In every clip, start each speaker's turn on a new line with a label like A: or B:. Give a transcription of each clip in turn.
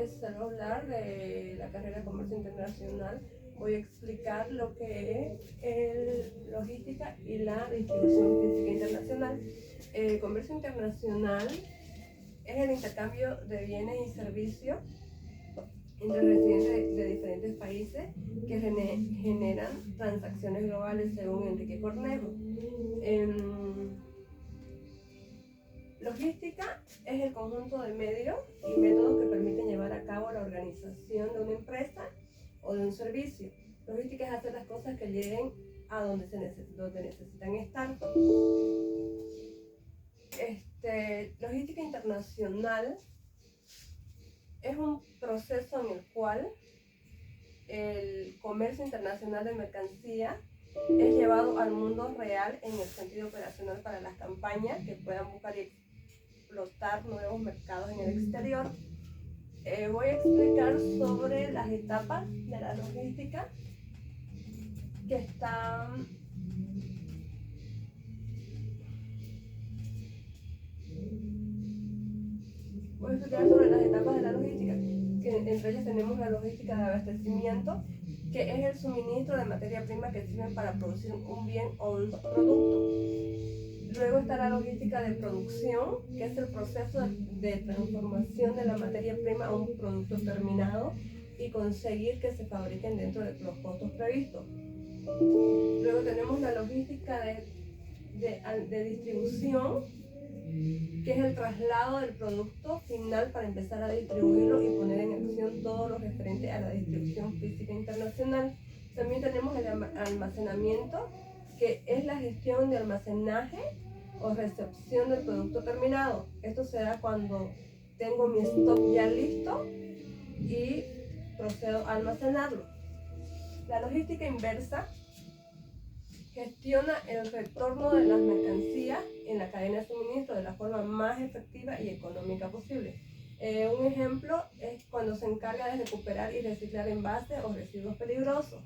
A: salgo a hablar de la carrera de Comercio Internacional, voy a explicar lo que es logística y la distribución física internacional. Comercio internacional es el intercambio de bienes y servicios entre residentes de diferentes países que generan transacciones globales, según Enrique Cornejo. Logística es el conjunto de medios y métodos que permiten llevar a cabo la organización de una empresa o de un servicio. Logística es hacer las cosas que lleguen a donde necesitan estar. Logística internacional es un proceso en el cual el comercio internacional de mercancía es llevado al mundo real en el sentido operacional para las campañas que puedan buscar y explotar nuevos mercados en el exterior. Voy a explicar sobre las etapas de la logística que están Voy a explicar sobre las etapas de la logística, que entre ellas tenemos la logística de abastecimiento, que es el suministro de materia prima que sirven para producir un bien o un producto. Luego está la logística de producción, que es el proceso de transformación de la materia prima a un producto terminado y conseguir que se fabriquen dentro de los costos previstos. Luego tenemos la logística de distribución, que es el traslado del producto final para empezar a distribuirlo y poner en acción todo lo referente a la distribución física internacional. También tenemos el almacenamiento, que es la gestión de almacenaje o recepción del producto terminado. Esto se da cuando tengo mi stock ya listo y procedo a almacenarlo. La logística inversa gestiona el retorno de las mercancías en la cadena de suministro de la forma más efectiva y económica posible. Un ejemplo es cuando se encarga de recuperar y reciclar envases o residuos peligrosos.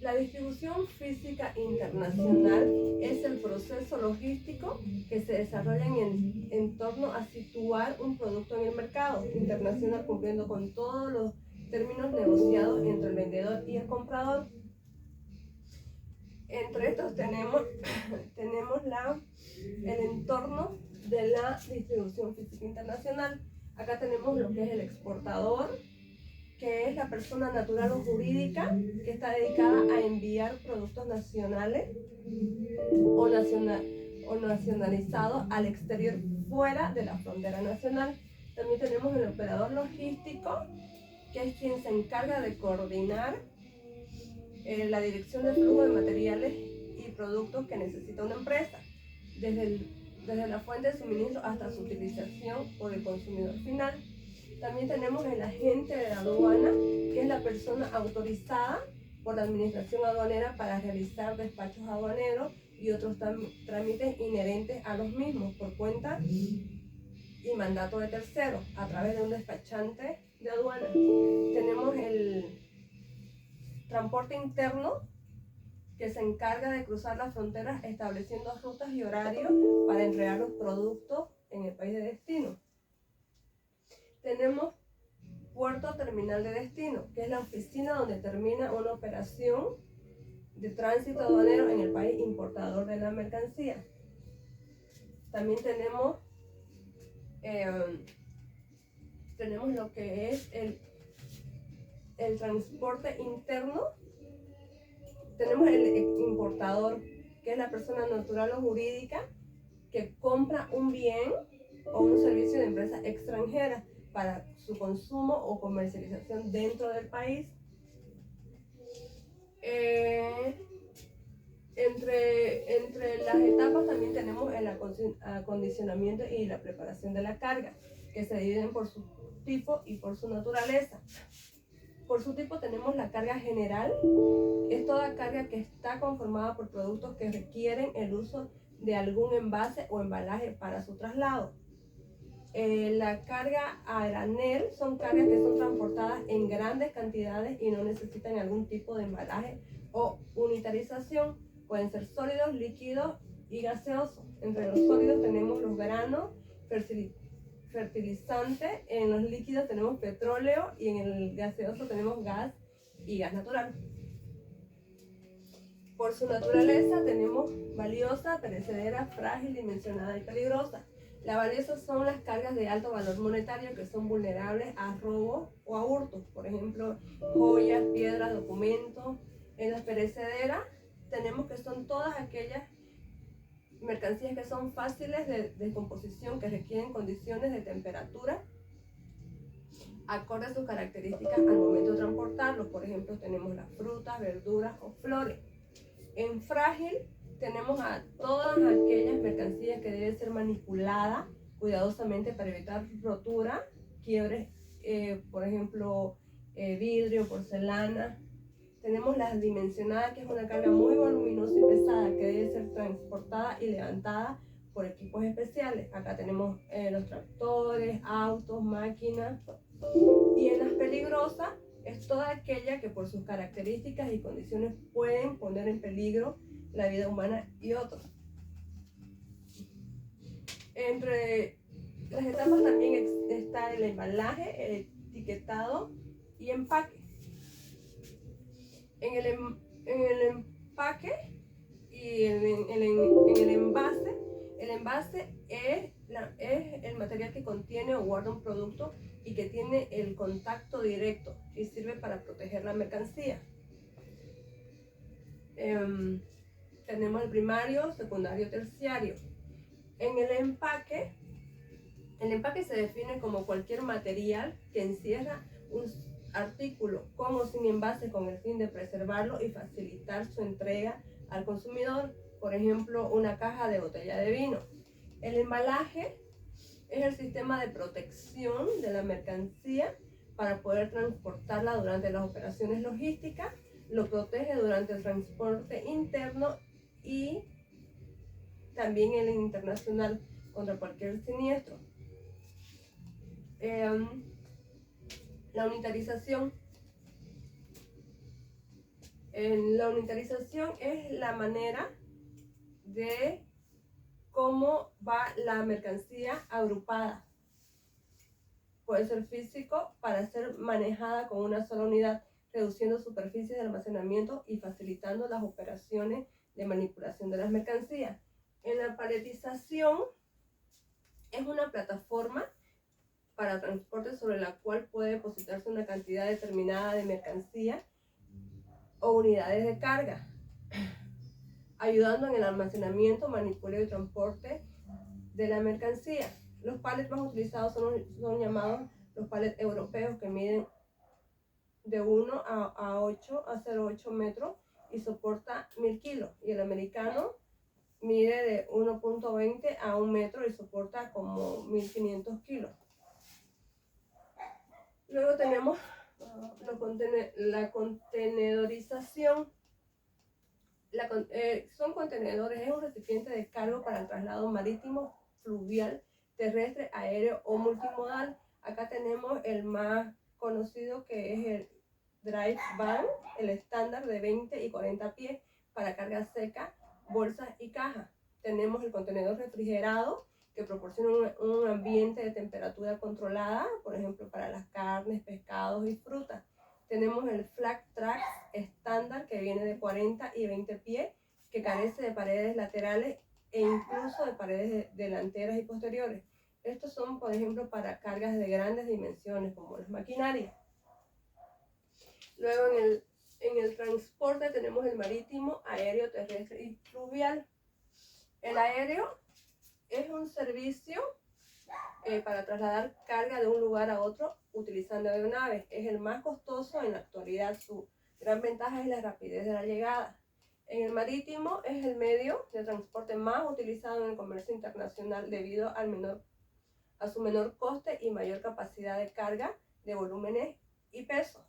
A: La distribución física internacional es el proceso logístico que se desarrolla en torno a situar un producto en el mercado internacional cumpliendo con todos los términos negociados entre el vendedor y el comprador. Entre estos tenemos el entorno de la distribución física internacional. Acá tenemos lo que es el exportador, que es la persona natural o jurídica que está dedicada a enviar productos nacionales o nacionalizados al exterior fuera de la frontera nacional. También tenemos el operador logístico, que es quien se encarga de coordinar la dirección del flujo de materiales y productos que necesita una empresa, desde la fuente de suministro hasta su utilización por el consumidor final. También tenemos el agente de aduana, que es la persona autorizada por la administración aduanera para realizar despachos aduaneros y otros trámites inherentes a los mismos por cuenta y mandato de terceros a través de un despachante de aduana. Tenemos el transporte interno, que se encarga de cruzar las fronteras estableciendo rutas y horarios para entregar los productos en el país de destino. Tenemos puerto terminal de destino, que es la oficina donde termina una operación de tránsito aduanero en el país importador de la mercancía. También tenemos lo que es el transporte interno. Tenemos el importador, que es la persona natural o jurídica que compra un bien o un servicio de empresa extranjera para su consumo o comercialización dentro del país. Entre las etapas también tenemos el acondicionamiento y la preparación de la carga, que se dividen por su tipo y por su naturaleza. Por su tipo tenemos la carga general, es toda carga que está conformada por productos que requieren el uso de algún envase o embalaje para su traslado. La carga a granel son cargas que son transportadas en grandes cantidades y no necesitan algún tipo de embalaje o unitarización. Pueden ser sólidos, líquidos y gaseosos. Entre los sólidos tenemos los granos fertilizante, en los líquidos tenemos petróleo y en el gaseoso tenemos gas y gas natural. Por su naturaleza tenemos valiosa, perecedera, frágil, dimensionada y peligrosa. Las valiosas son las cargas de alto valor monetario que son vulnerables a robo o a hurtos, por ejemplo, joyas, piedras, documentos. En las perecederas tenemos que son todas aquellas mercancías que son fáciles de descomposición, que requieren condiciones de temperatura acorde a sus características al momento de transportarlos. Por ejemplo, tenemos las frutas, verduras o flores. En frágil tenemos a todas aquellas mercancías que deben ser manipuladas cuidadosamente para evitar rotura, quiebres, por ejemplo, vidrio, porcelana. Tenemos las dimensionadas, que es una carga muy voluminosa y pesada que debe ser transportada y levantada por equipos especiales. Acá tenemos los tractores, autos, máquinas. Y en las peligrosas es toda aquella que por sus características y condiciones pueden poner en peligro la vida humana y otros. Entre las etapas también está el embalaje, el etiquetado y empaque. En el empaque y en el envase, el envase es el material que contiene o guarda un producto y que tiene el contacto directo y sirve para proteger la mercancía. Tenemos el primario, secundario, terciario. En el empaque se define como cualquier material que encierra un artículo con o sin envase con el fin de preservarlo y facilitar su entrega al consumidor. Por ejemplo, una caja de botella de vino. El embalaje es el sistema de protección de la mercancía para poder transportarla durante las operaciones logísticas, lo protege durante el transporte interno y también el internacional contra cualquier siniestro. La unitarización. La unitarización es la manera de cómo va la mercancía agrupada. Puede ser físico para ser manejada con una sola unidad, reduciendo superficies de almacenamiento y facilitando las operaciones de manipulación de las mercancías. En la paletización es una plataforma para transporte sobre la cual puede depositarse una cantidad determinada de mercancía o unidades de carga, ayudando en el almacenamiento, manipuleo y transporte de la mercancía. Los pallets más utilizados son llamados los pallets europeos, que miden de 1 a 0,8 metros y soporta 1000 kilos. Y el americano mide de 1,20 a 1 metro y soporta como 1500 kilos. Luego tenemos la contenedorización. Son contenedores, es un recipiente de cargo para el traslado marítimo, fluvial, terrestre, aéreo o multimodal. Acá tenemos el más conocido, que es el dry van, el estándar de 20 y 40 pies para carga seca, bolsas y cajas. Tenemos el contenedor refrigerado, que proporciona un ambiente de temperatura controlada, por ejemplo, para las carnes, pescados y frutas. Tenemos el flat track estándar, que viene de 40 y 20 pies, que carece de paredes laterales e incluso de paredes delanteras y posteriores. Estos son, por ejemplo, para cargas de grandes dimensiones, como las maquinarias. Luego en el transporte tenemos el marítimo, aéreo, terrestre y fluvial. El aéreo es un servicio para trasladar carga de un lugar a otro utilizando aeronaves. Es el más costoso en la actualidad. Su gran ventaja es la rapidez de la llegada. En el marítimo es el medio de transporte más utilizado en el comercio internacional debido a su menor coste y mayor capacidad de carga de volúmenes y peso.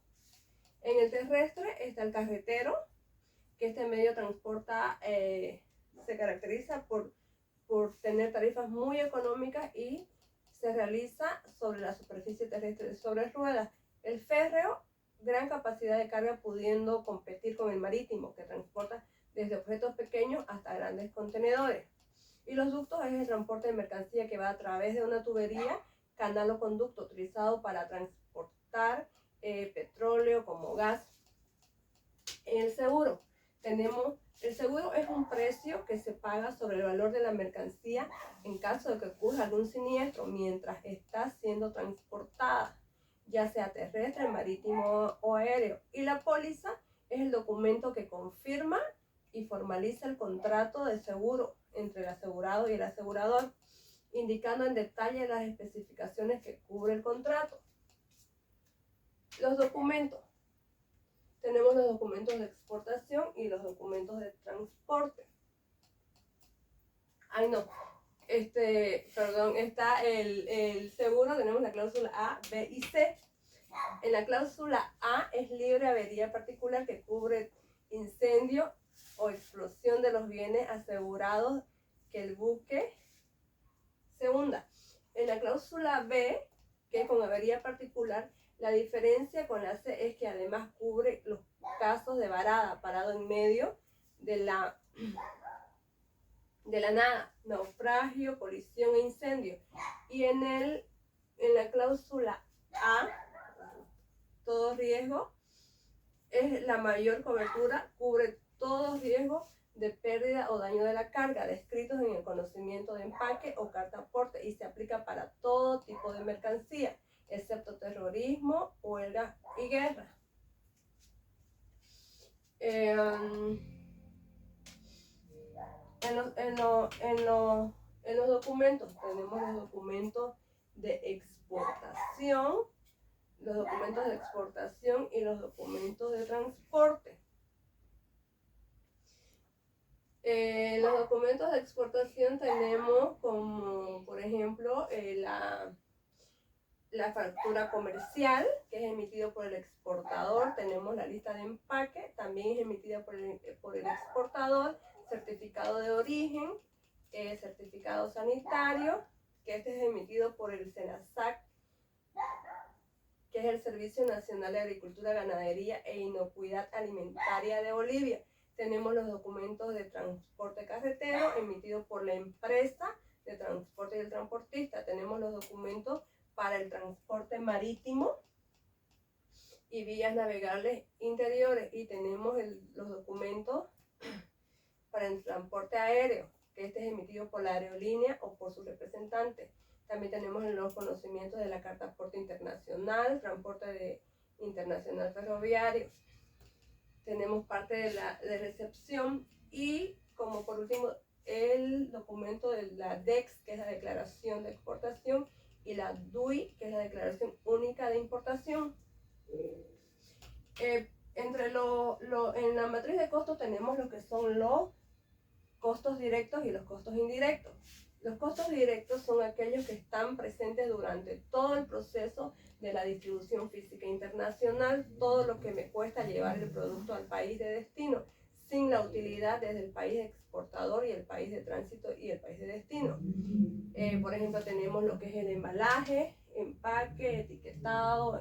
A: En el terrestre está el carretero, que este medio transporta se caracteriza por tener tarifas muy económicas y se realiza sobre la superficie terrestre sobre ruedas. El férreo, gran capacidad de carga, pudiendo competir con el marítimo, que transporta desde objetos pequeños hasta grandes contenedores. Y los ductos es el transporte de mercancía, que va a través de una tubería canal o conducto utilizado para transportar petróleo como gas. El seguro. El seguro es un precio que se paga sobre el valor de la mercancía en caso de que ocurra algún siniestro mientras está siendo transportada, ya sea terrestre, marítimo o aéreo. Y la póliza es el documento que confirma y formaliza el contrato de seguro entre el asegurado y el asegurador, indicando en detalle las especificaciones que cubre el contrato. Los documentos. Tenemos los documentos de exportación y los documentos de transporte. Está el seguro, tenemos la cláusula A, B y C. En la cláusula A es libre avería particular que cubre incendio o explosión de los bienes asegurados que el buque se hunda. En la cláusula B, que es con avería particular, la diferencia con la C es que además cubre los casos de varada, parado en medio de la nada, naufragio, colisión e incendio. Y en la cláusula A, todo riesgo, es la mayor cobertura, cubre todo riesgo de pérdida o daño de la carga descritos en el conocimiento de empaque o carta aporte y se aplica para todo tipo de mercancía, excepto terrorismo, huelga y guerra. En los documentos tenemos los documentos de exportación, los documentos de exportación y los documentos de transporte. Los documentos de exportación tenemos como, por ejemplo, la factura comercial, que es emitido por el exportador. Tenemos la lista de empaque, también es emitida por el exportador. Certificado de origen, certificado sanitario, que este es emitido por el SENASAC, que es el Servicio Nacional de Agricultura, Ganadería e Inocuidad Alimentaria de Bolivia. Tenemos los documentos de transporte carretero emitidos por la empresa de transporte y el transportista. Tenemos los documentos para el transporte marítimo y vías navegables interiores, y tenemos los documentos para el transporte aéreo, que este es emitido por la aerolínea o por su representante. También tenemos los conocimientos de la Carta Aporte Internacional, transporte internacional ferroviario. Tenemos parte de recepción y, como por último, el documento de la DEX, que es la Declaración de Exportación, y la DUI, que es la Declaración Única de Importación. En la matriz de costos tenemos lo que son los costos directos y los costos indirectos. Los costos directos son aquellos que están presentes durante todo el proceso de la distribución física internacional, todo lo que me cuesta llevar el producto al país de destino, sin la utilidad desde el país exportador y el país de tránsito y el país de destino. Por ejemplo, tenemos lo que es el embalaje, empaque, etiquetado,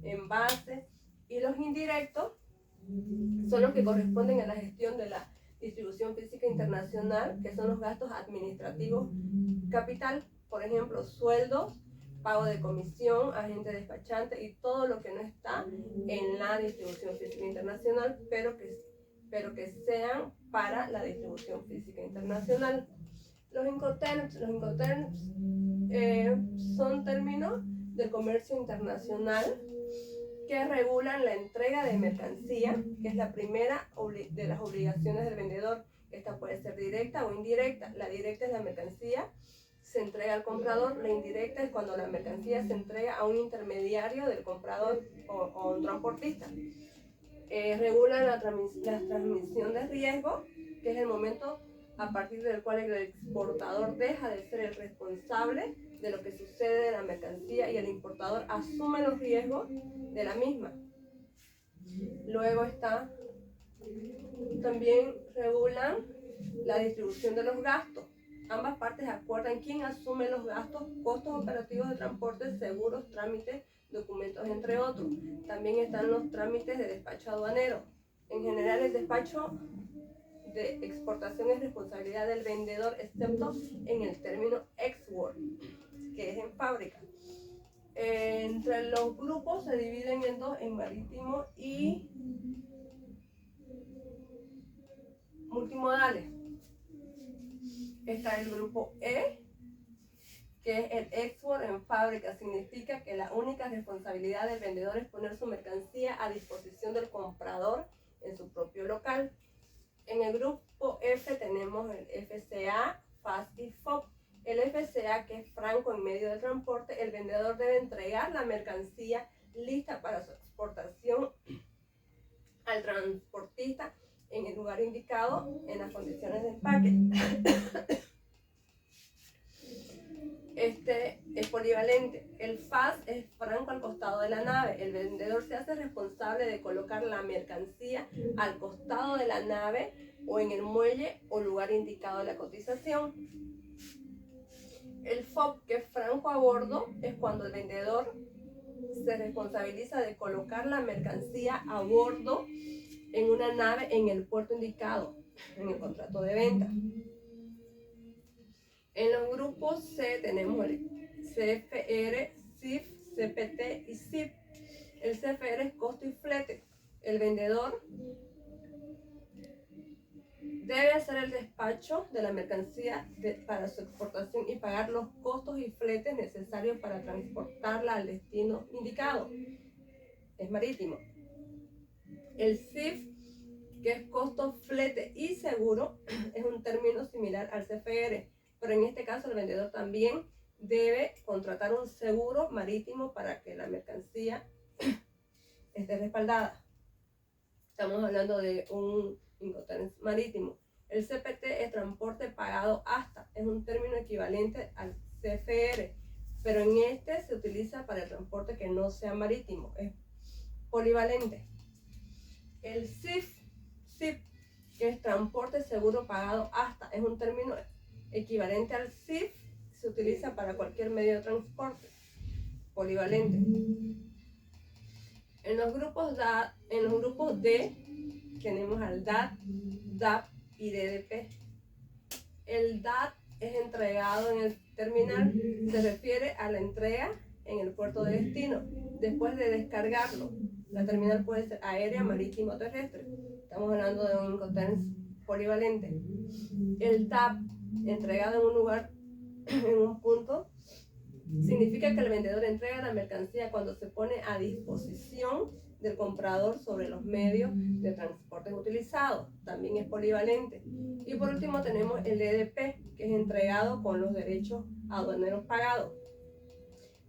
A: envase, y los indirectos son los que corresponden a la gestión de la distribución física internacional, que son los gastos administrativos capital, por ejemplo, sueldos, pago de comisión, agente despachante y todo lo que no está en la distribución física internacional, pero que sean para la distribución física internacional. Los Incoterms son términos del comercio internacional que regulan la entrega de mercancía, que es la primera de las obligaciones del vendedor. Esta puede ser directa o indirecta. La directa es la mercancía se entrega al comprador, la indirecta es cuando la mercancía se entrega a un intermediario del comprador o un transportista. Regula la transmisión de riesgo, que es el momento a partir del cual el exportador deja de ser el responsable de lo que sucede de la mercancía y el importador asume los riesgos de la misma. Luego también regulan la distribución de los gastos. Ambas partes acuerdan quién asume los gastos, costos operativos de transporte, seguros, trámites, documentos, entre otros. También están los trámites de despacho aduanero. En general, el despacho de exportación es responsabilidad del vendedor, excepto en el término export, que es en fábrica. Entre los grupos se dividen en dos, en marítimo y multimodales. Está el grupo E, que es el export en fábrica. Significa que la única responsabilidad del vendedor es poner su mercancía a disposición del comprador en su propio local. En el grupo F tenemos el FCA, FAST y FOB. El FCA, que es franco en medio de transporte, el vendedor debe entregar la mercancía lista para su exportación al transportista en el lugar indicado en las condiciones de empaque. Este es polivalente. El FAST es franco al costado de la nave. El vendedor se hace responsable de colocar la mercancía al costado de la nave o en el muelle o lugar indicado de la cotización. El FOB, que es franco a bordo, es cuando el vendedor se responsabiliza de colocar la mercancía a bordo en una nave en el puerto indicado en el contrato de venta. En los grupos C tenemos el CFR, CIF, CPT y CIP. El CFR es costo y flete. El vendedor debe hacer el despacho de la mercancía para su exportación y pagar los costos y fletes necesarios para transportarla al destino indicado. Es marítimo. El CIF, que es costo, flete y seguro, es un término similar al CFR, pero en este caso el vendedor también debe contratar un seguro marítimo para que la mercancía esté respaldada. Estamos hablando de un Incoterms marítimo. El CPT es transporte pagado hasta, es un término equivalente al CFR, pero en este se utiliza para el transporte que no sea marítimo, es polivalente. El CIF, que es transporte seguro pagado hasta, es un término equivalente al CIF, se utiliza para cualquier medio de transporte, polivalente. En los grupos D tenemos al DAT, DAP y DDP. El DAT es entregado en el terminal, se refiere a la entrega en el puerto de destino, después de descargarlo. La terminal puede ser aérea, marítima o terrestre. Estamos hablando de un Incoterms polivalente. El TAP, entregado en un lugar, en un punto, significa que el vendedor entrega la mercancía cuando se pone a disposición del comprador sobre los medios de transporte utilizados. También es polivalente. Y por último tenemos el EDP, que es entregado con los derechos aduaneros pagados.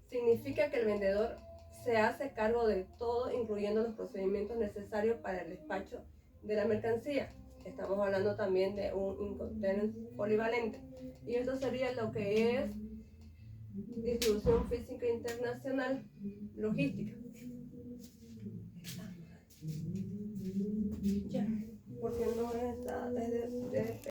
A: Significa que el vendedor se hace cargo de todo, incluyendo los procedimientos necesarios para el despacho de la mercancía. Estamos hablando también de un Incoterms polivalente. Y esto sería lo que es distribución física internacional, logística.